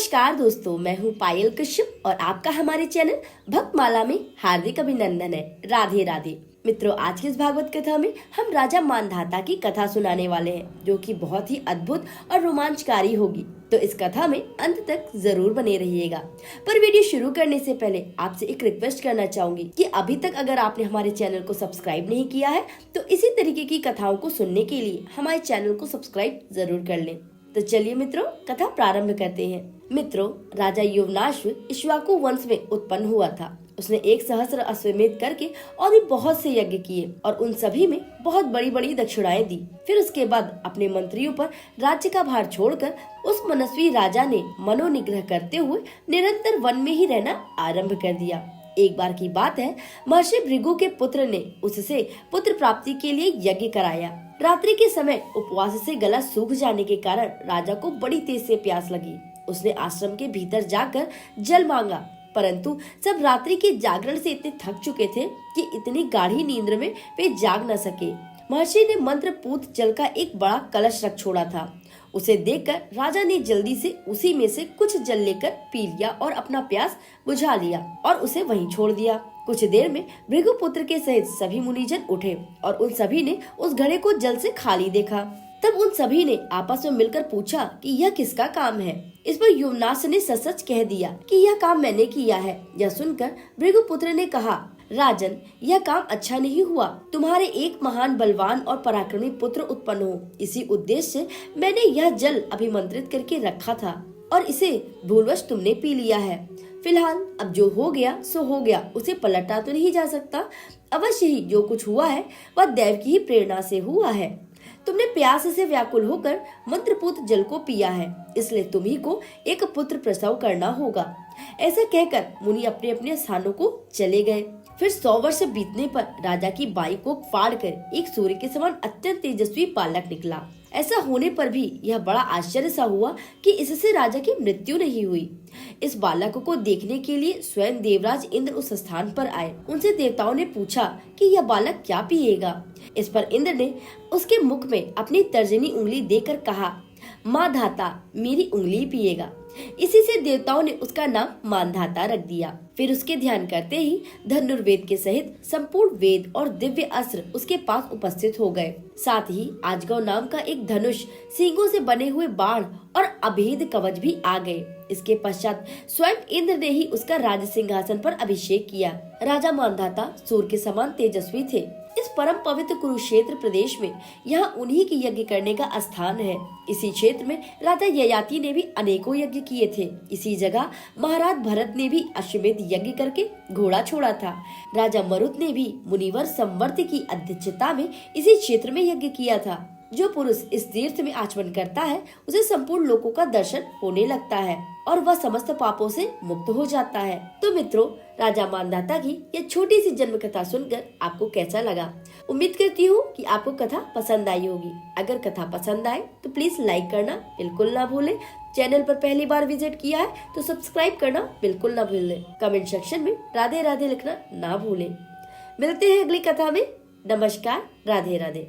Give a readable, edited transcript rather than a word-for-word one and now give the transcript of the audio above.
नमस्कार दोस्तों, मैं हूँ पायल कश्यप और आपका हमारे चैनल भक्तमाला में हार्दिक अभिनंदन है। राधे राधे मित्रों, आज की इस भागवत कथा में हम राजा मानधाता की कथा सुनाने वाले हैं, जो कि बहुत ही अद्भुत और रोमांचकारी होगी। तो इस कथा में अंत तक जरूर बने रहिएगा। पर वीडियो शुरू करने से पहले आपसे एक रिक्वेस्ट करना चाहूंगी कि अभी तक अगर आपने हमारे चैनल को सब्सक्राइब नहीं किया है तो इसी तरीके की कथाओं को सुनने के लिए हमारे चैनल को सब्सक्राइब जरूर कर लें। तो चलिए मित्रों, कथा प्रारंभ करते हैं। मित्रों, राजा युवनाश्व इक्ष्वाकु वंश में उत्पन्न हुआ था। उसने 1 सहस्त्र अश्वमेध करके और भी बहुत से यज्ञ किए और उन सभी में बहुत बड़ी बड़ी दक्षिणाएं दी। फिर उसके बाद अपने मंत्रियों पर राज्य का भार छोड़कर उस मनस्वी राजा ने मनोनिग्रह करते हुए निरंतर वन में ही रहना आरंभ कर दिया। एक बार की बात है, महर्षि भृगु के पुत्र ने उससे पुत्र प्राप्ति के लिए यज्ञ कराया। रात्रि के समय उपवास से गला सूख जाने के कारण राजा को बड़ी तेज से प्यास लगी। उसने आश्रम के भीतर जाकर जल मांगा, परंतु सब रात्रि के जागरण से इतने थक चुके थे कि इतनी गाढ़ी नींद में वे जाग न सके। महर्षि ने मंत्रपूत जल का एक बड़ा कलश रख छोड़ा था। उसे देखकर राजा ने जल्दी से उसी में से कुछ जल लेकर पी लिया और अपना प्यास बुझा लिया और उसे वहीं छोड़ दिया। कुछ देर में भृगुपुत्र के सहित सभी मुनिजन उठे और उन सभी ने उस घड़े को जल से खाली देखा। तब उन सभी ने आपस में मिलकर पूछा कि यह किसका काम है। इस पर युवनाश ने सच कह दिया कि यह काम मैंने किया है। यह सुनकर भृगुपुत्र ने कहा, राजन, यह काम अच्छा नहीं हुआ। तुम्हारे एक महान बलवान और पराक्रमी पुत्र उत्पन्न हो, इसी उद्देश्य से मैंने यह जल अभिमंत्रित करके रखा था और इसे भूलवश तुमने पी लिया है। फिलहाल अब जो हो गया सो हो गया, उसे पलटा तो नहीं जा सकता। अवश्य ही जो कुछ हुआ है वह देव की ही प्रेरणा से हुआ है। तुमने प्यास से व्याकुल होकर मंत्रपूत जल को पिया है, इसलिए तुम्ही को एक पुत्र प्रसव करना होगा। ऐसा कहकर मुनि अपने अपने स्थानों को चले गए। फिर 100 वर्ष बीतने पर राजा की बाई को फाड़कर एक सूर्य के समान अत्यंत तेजस्वी बालक निकला। ऐसा होने पर भी यह बड़ा आश्चर्य सा हुआ कि इससे राजा की मृत्यु नहीं हुई। इस बालक को देखने के लिए स्वयं देवराज इंद्र उस स्थान पर आए। उनसे देवताओं ने पूछा कि यह बालक क्या पिएगा। इस पर इंद्र ने उसके मुख में अपनी तर्जनी उंगली देकर कहा, मानधाता मेरी उंगली पिएगा। इसी से देवताओं ने उसका नाम मानधाता रख दिया। फिर उसके ध्यान करते ही धनुर्वेद के सहित संपूर्ण वेद और दिव्य अस्त्र उसके पास उपस्थित हो गए। साथ ही आजगव नाम का एक धनुष, सींगों से बने हुए बाण और अभेद कवच भी आ गए। इसके पश्चात स्वयं इंद्र ने ही उसका राज सिंहासन पर अभिषेक किया। राजा मानधाता सूर्य के समान तेजस्वी थे। इस परम पवित्र कुरुक्षेत्र प्रदेश में यहाँ उन्हीं की यज्ञ करने का स्थान है। इसी क्षेत्र में राजा ययाति ने भी अनेकों यज्ञ किए थे। इसी जगह महाराज भरत ने भी अश्वमेध यज्ञ करके घोड़ा छोड़ा था। राजा मरुत ने भी मुनिवर संवर्त की अध्यक्षता में इसी क्षेत्र में यज्ञ किया था। जो पुरुष इस तीर्थ में आचमन करता है उसे संपूर्ण लोकों का दर्शन होने लगता है और वह समस्त पापों से मुक्त हो जाता है। तो मित्रों, राजा मानधाता की यह छोटी सी जन्म कथा सुनकर आपको कैसा लगा? उम्मीद करती हूँ कि आपको कथा पसंद आई होगी। अगर कथा पसंद आए तो प्लीज लाइक करना बिल्कुल ना भूलें। चैनल पर पहली बार विजिट किया है तो सब्सक्राइब करना बिल्कुल ना भूलें। कमेंट सेक्शन में राधे राधे लिखना ना भूलें। मिलते हैं अगली कथा में। नमस्कार, राधे राधे।